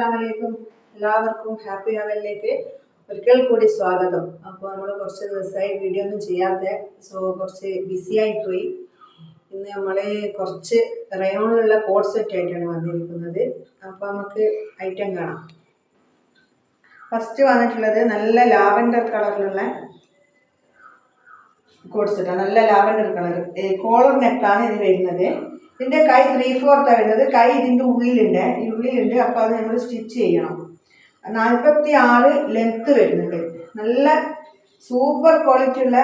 അസ്സലാമലൈക്കും. എല്ലാവർക്കും ഹാപ്പി അവലിലേക്ക് ഒരിക്കൽ കൂടി സ്വാഗതം. അപ്പോൾ നമ്മൾ കുറച്ച് ദിവസമായി വീഡിയോ ഒന്നും ചെയ്യാത്ത കുറച്ച് ബിസി ആയിപ്പോയി. ഇന്ന് നമ്മൾ കുറച്ച് റയോണിലുള്ള കോഡ് സെറ്റ് ആയിട്ടാണ് വന്നിരിക്കുന്നത്. അപ്പോൾ നമുക്ക് ഐറ്റം കാണാം. ഫസ്റ്റ് വന്നിട്ടുള്ളത് നല്ല ലാവൻഡർ കളറിലുള്ള കോഡ് സെറ്റാണ്. നല്ല ലാവൻഡർ കളർ കോളർ നെക്കാണ് ഇത് വരുന്നത്. ഇതിൻ്റെ കൈ 3/4 വരുന്നത്. കൈ ഇതിൻ്റെ ഉള്ളിലുണ്ട്. അപ്പോൾ അത് നമ്മൾ സ്റ്റിച്ച് ചെയ്യണം. 46 ലെങ്ത്ത് വരുന്നുണ്ട്. നല്ല സൂപ്പർ ക്വാളിറ്റി ഉള്ള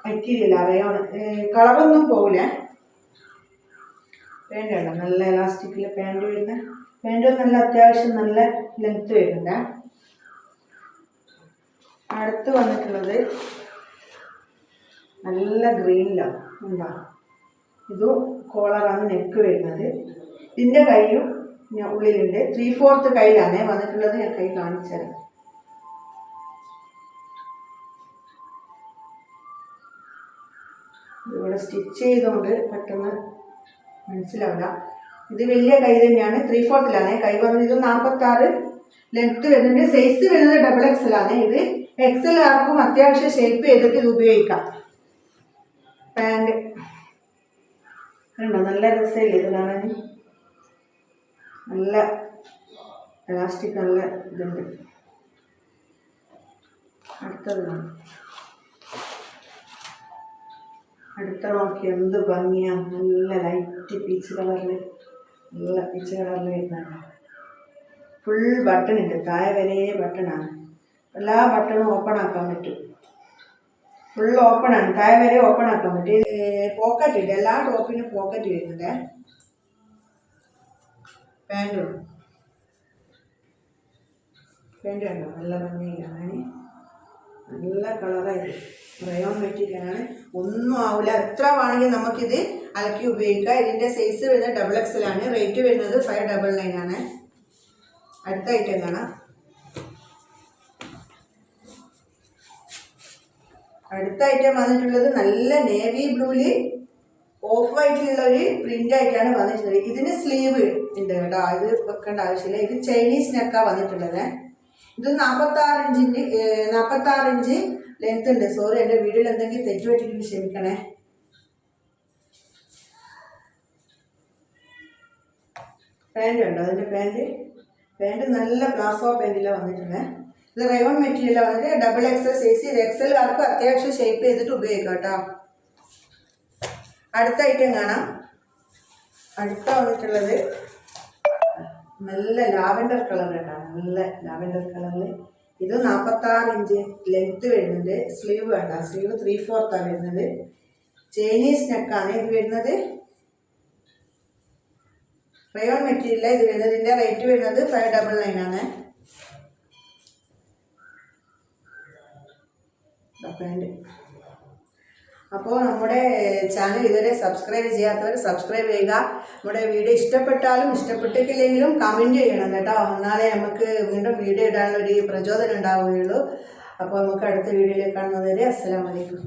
മെറ്റീരിയലാണ്. റയോൺ കളറൊന്നും പോകില്ല. പാൻറ് ഉണ്ടോ, നല്ല എലാസ്റ്റിക്കിൽ പാൻറ് വരുന്ന പാൻറ് നല്ല അത്യാവശ്യം നല്ല ലെങ്ത്ത് വരുന്നുണ്ട്. അടുത്ത് വന്നിട്ടുള്ളത് നല്ല ഗ്രീനിലാണ് എന്താ, ഇതും കോളറാണ് നെക്ക് വരുന്നത്. ഇതിൻ്റെ കൈയും ഉള്ളിലുണ്ട്. 3/4 കയ്യിലാണ് വന്നിട്ടുള്ളത്. ഞാൻ കൈ കാണിച്ചുതരാം. ഇതിവിടെ സ്റ്റിച്ച് ചെയ്തുകൊണ്ട് പെട്ടെന്ന് മനസ്സിലാവില്ല. ഇത് വലിയ കൈ തന്നെയാണ്. 3/4 കൈ വന്നത്. ഇത് 46 ലെങ്ത്ത് വരുന്നുണ്ട്. സൈസ് വരുന്നത് XXL ആണ്. ഇത് XL ആർക്കും അത്യാവശ്യം ഷേപ്പ് ചെയ്തിട്ട് ഇത് ഉപയോഗിക്കാം. പാൻറ് ഉണ്ടോ, നല്ല രസമില്ല ഇത് കാണാൻ. നല്ല എലാസ്റ്റിക് നല്ല ഇതുണ്ട്. അടുത്ത നോക്കി എന്ത് ഭംഗിയാണ്. നല്ല ലൈറ്റ് പീച്ച് കളറിൽ വരുന്നതാണ്. ഫുൾ ബട്ടൺ ഉണ്ട്. താഴെ വരെ ബട്ടണാണ്. എല്ലാ ബട്ടണും ഓപ്പൺ ആക്കാൻ പറ്റും. ഫുൾ ഓപ്പൺ ആണ്. താഴെ വരെ ഓപ്പൺ ആക്കാൻ പറ്റും. പോക്കറ്റ് ഉണ്ട്. എല്ലാ ടോപ്പിനും പോക്കറ്റ് വരുന്നുണ്ട്. പാൻറ് ഉണ്ടോ, നല്ല ഭംഗിയാണ്. നല്ല കളറായിട്ട് റയോൺ മെറ്റീരിയലാണ്. ഒന്നും ആവില്ല. എത്ര വേണമെങ്കിൽ നമുക്കിത് അലക്കി ഉപയോഗിക്കാം. ഇതിൻ്റെ സൈസ് വരുന്നത് XXL ആണ്. റേറ്റ് വരുന്നത് 599 ആണ്. അടുത്ത ഐറ്റം കാണാം. അടുത്ത ഐറ്റം വന്നിട്ടുള്ളത് നല്ല നേവി ബ്ലൂവിൽ ഓഫ് വൈറ്റിലുള്ള ഒരു പ്രിന്റ് ആയിട്ടാണ് വന്നിട്ടുള്ളത്. ഇതിന് സ്ലീവ് ഉണ്ട് കേട്ടോ. ഇത് വെക്കേണ്ട ആവശ്യമില്ല. ഇത് ചൈനീസ് നെക്കാണ് വന്നിട്ടുള്ളത്. ഇത് 46 ഇഞ്ച് ലെങ്ത് ഉണ്ട്. സോറി, എൻ്റെ വീഡിയോയിൽ എന്തെങ്കിലും തെറ്റ് പറ്റിയിട്ട് ക്ഷമിക്കണേ. പാൻറ് ഉണ്ടോ, അതിൻ്റെ പാൻറ് നല്ല പ്ലാസോ പാൻറ്റിലാണ് വന്നിട്ടുള്ളത്. ഇത് റയോൺ മെറ്റീരിയലാണ് വന്നിട്ട്. XXL size. ഇത് XL ആർക്കും അത്യാവശ്യം ഷേപ്പ് ചെയ്തിട്ട് ഉപയോഗിക്കാം കേട്ടോ. അടുത്ത ഐറ്റം കാണാം. അടുത്ത വന്നിട്ടുള്ളത് നല്ല ലാവൻഡർ കളർ കേട്ടോ. നല്ല ലാവൻഡർ കളറിൽ ഇത് 46 ഇഞ്ച് ലെങ്ത്ത് വരുന്നുണ്ട്. സ്ലീവ് വേണ്ട. സ്ലീവ് 3/4 വരുന്നത്. ചൈനീസ് നെക്കാണ് ഇത് വരുന്നത്. റയോൺ മെറ്റീരിയൽ ഇത് വരുന്നത്. ഇതിൻ്റെ റേറ്റ് വരുന്നത് 599 ആണ്. അപ്പോൾ നമ്മുടെ ചാനൽ ഇതുവരെ സബ്സ്ക്രൈബ് ചെയ്യാത്തവർ സബ്സ്ക്രൈബ് ചെയ്യുക. നമ്മുടെ വീഡിയോ ഇഷ്ടപ്പെട്ടാലും ഇഷ്ടപ്പെട്ടിട്ടില്ലെങ്കിലും കമൻറ്റ് ചെയ്യണം കേട്ടോ. എന്നാലേ നമുക്ക് വീണ്ടും വീഡിയോ ഇടാനുള്ളൊരു പ്രചോദനം ഉണ്ടാവുകയുള്ളൂ. അപ്പോൾ നമുക്ക് അടുത്ത വീഡിയോയിലേക്ക് കാണുന്നത് വരെ അസ്സലാമു അലൈക്കും.